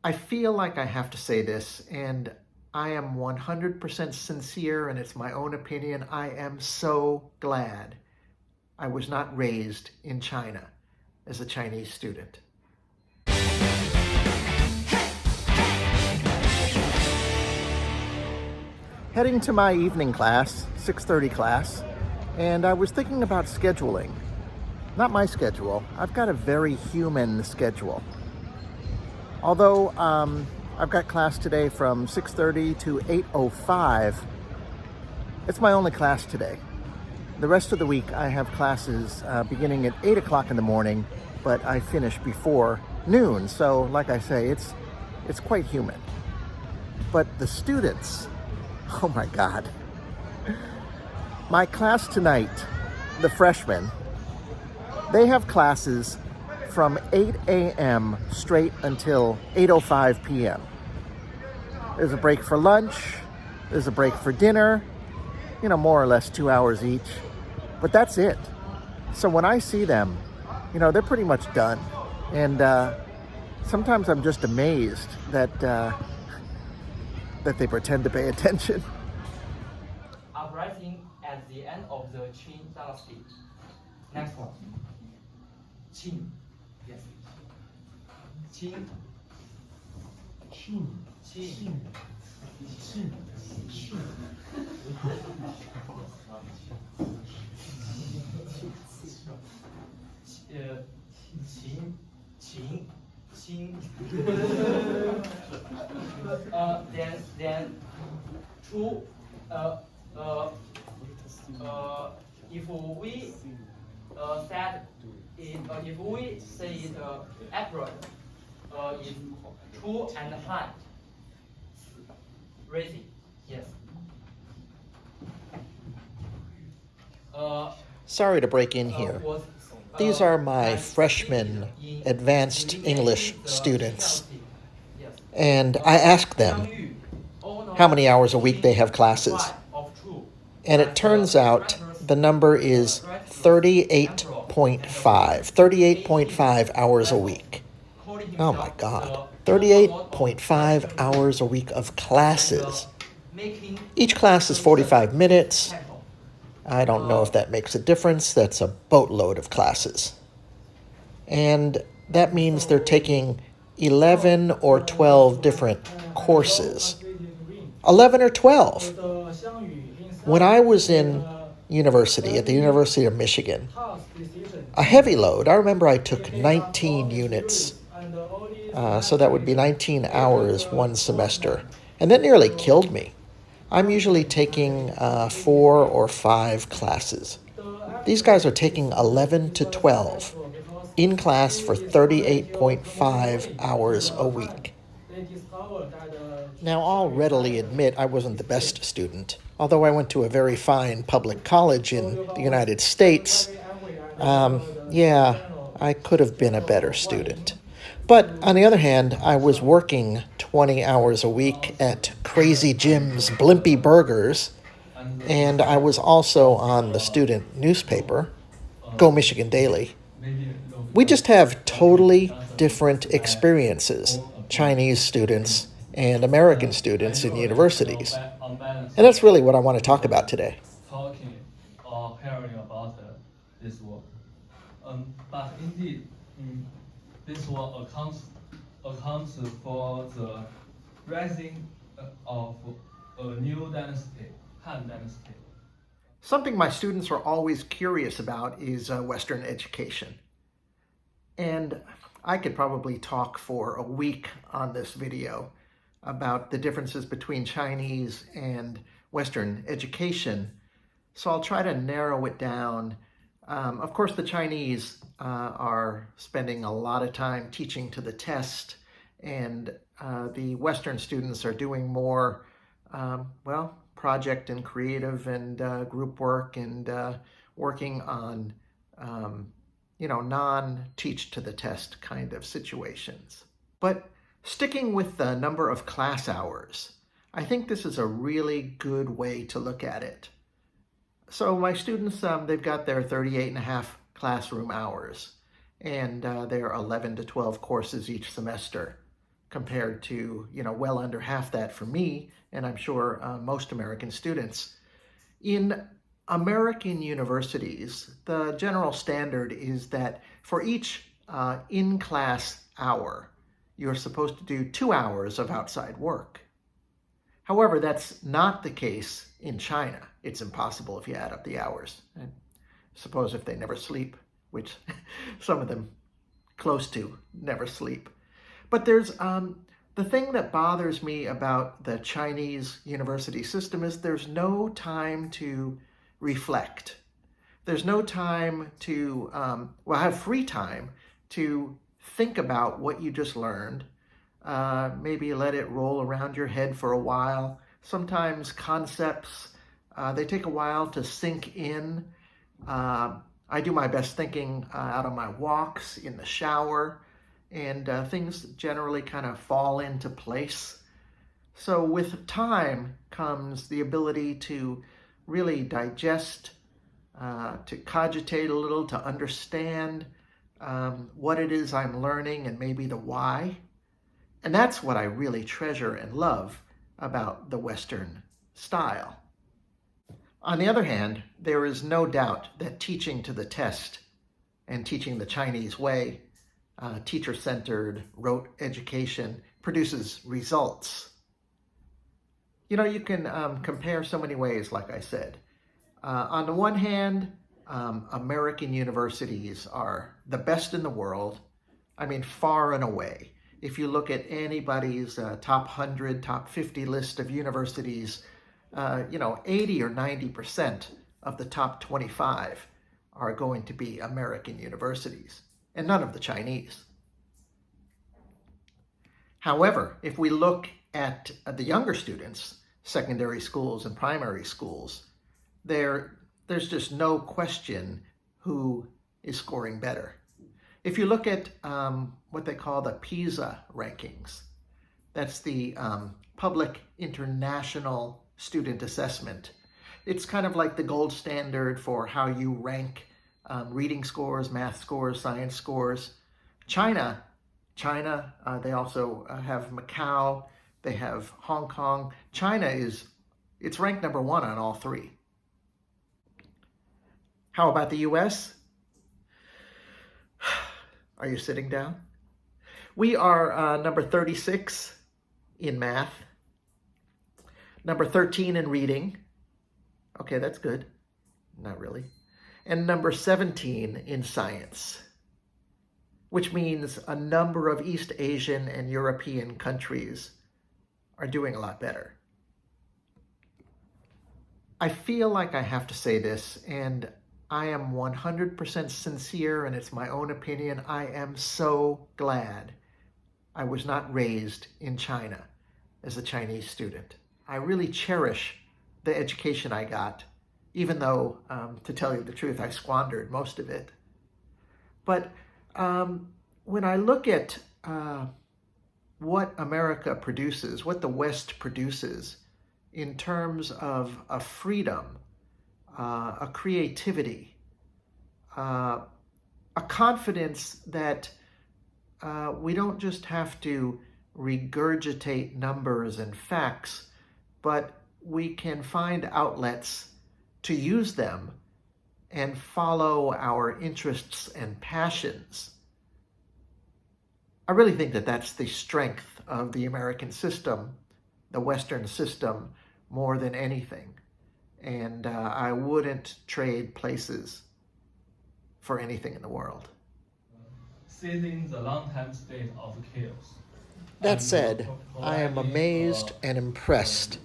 I feel like I have to say this, and I am 100% sincere, and it's my own opinion. I am so glad I was not raised in China as a Chinese student. Heading to my evening class, 6:30 class, and I was thinking about scheduling. Not my schedule. I've got a very human schedule. Although I've got class today from 6:30 to 8:05, it's my only class today. The rest of the week I have classes beginning at 8 o'clock in the morning, but I finish before noon. So like I say, it's quite human. But the students, oh my God. My class tonight, the freshmen, they have classes from 8 a.m. straight until 8:05 p.m. There's a break for lunch, there's a break for dinner, more or less 2 hours each, but that's it. So when I see them, they're pretty much done. And sometimes I'm just amazed that they pretend to pay attention. Uprising at the end of the Qing dynasty. Next one. Qing. Yes. Qing. Qing. Qing. Qing. Qing. Qing. Then true. If we said it, if we say it accurate, is true and high. Raising, yes. Sorry to break in here. These are my freshman advanced English students. And I asked them how many hours a week they have classes. And it turns out the number is 38.5 hours a week. Oh my God, 38.5 hours a week of classes. Each class is 45 minutes. I don't know if that makes a difference. That's a boatload of classes. And that means they're taking 11 or 12 different courses. 11 or 12. When I was in university, at the University of Michigan, a heavy load, I remember I took 19 units. So that would be 19 hours one semester. And that nearly killed me. I'm usually taking 4 or 5 classes. These guys are taking 11 to 12 in class for 38.5 hours a week. Now, I'll readily admit I wasn't the best student. Although I went to a very fine public college in the United States, I could have been a better student. But on the other hand, I was working 20 hours a week at Crazy Jim's Blimpie Burgers, and I was also on the student newspaper, Go Michigan Daily. We just have totally different experiences, Chinese students and American students in universities. And that's really what I want to talk about today. Talking or hearing about this work. But indeed, this work accounts for the rising of a new dynasty, Han Dynasty. Something my students are always curious about is Western education. And I could probably talk for a week on this video about the differences between Chinese and Western education. So I'll try to narrow it down. Of course, the Chinese are spending a lot of time teaching to the test, and the Western students are doing more, project and creative and group work and working on, non-teach to the test kind of situations. But sticking with the number of class hours, I think this is a really good way to look at it. So my students, they've got their 38.5 classroom hours, and there are 11 to 12 courses each semester, compared to, well under half that for me, and I'm sure most American students. In American universities, the general standard is that for each in-class hour, you're supposed to do 2 hours of outside work. However, that's not the case in China. It's impossible if you add up the hours. I suppose if they never sleep, which some of them close to never sleep. But there's the thing that bothers me about the Chinese university system is there's no time to reflect. There's no time to, have free time to think about what you just learned. Maybe let it roll around your head for a while. Sometimes concepts, they take a while to sink in. I do my best thinking out on my walks, in the shower, and things generally kind of fall into place. So with time comes the ability to really digest, to cogitate a little, to understand what it is I'm learning and maybe the why. And that's what I really treasure and love about the Western style. On the other hand, there is no doubt that teaching to the test and teaching the Chinese way, teacher-centered, rote education, produces results. You can compare so many ways, like I said. On the one hand, American universities are the best in the world. I mean, far and away. If you look at anybody's top 100, top 50 list of universities, 80 or 90% of the top 25 are going to be American universities, and none of the Chinese. However, if we look at the younger students, secondary schools and primary schools, there's just no question who is scoring better. If you look at what they call the PISA rankings, that's the Public International Student Assessment. It's kind of like the gold standard for how you rank reading scores, math scores, science scores. China, they also have Macau, they have Hong Kong. China it's ranked number 1 on all 3. How about the US? Are you sitting down? We are number 36 in math, number 13 in reading. Okay, that's good. Not really. And number 17 in science, which means a number of East Asian and European countries are doing a lot better. I feel like I have to say this, and I am 100% sincere, and it's my own opinion. I am so glad I was not raised in China as a Chinese student. I really cherish the education I got, even though, to tell you the truth, I squandered most of it. But when I look at what America produces, what the West produces in terms of a freedom, a creativity, a confidence that we don't just have to regurgitate numbers and facts, but we can find outlets to use them and follow our interests and passions. I really think that that's the strength of the American system, the Western system, more than anything. And I wouldn't trade places for anything in the world. Seizing the long-time state of chaos. That said, I am amazed and impressed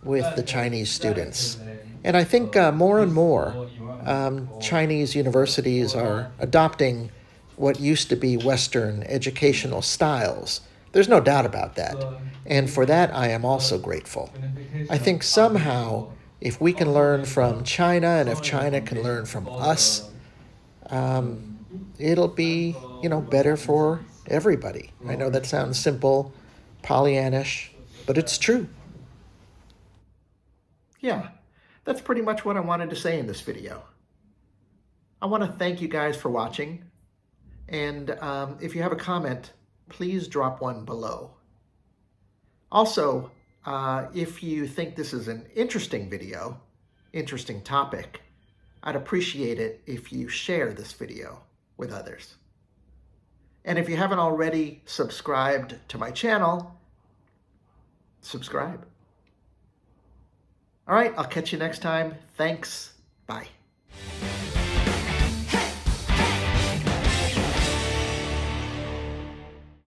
with the Chinese students. And I think more and more Chinese universities are adopting what used to be Western educational styles. There's no doubt about that. And for that, I am also grateful. I think somehow, if we can learn from China, and if China can learn from us, it'll be, better for everybody. I know that sounds simple, Pollyannish, but it's true. Yeah, that's pretty much what I wanted to say in this video. I want to thank you guys for watching. And if you have a comment, please drop one below. Also, if you think this is an interesting video, interesting topic, I'd appreciate it if you share this video with others. And if you haven't already subscribed to my channel, subscribe. All right, I'll catch you next time. Thanks. Bye.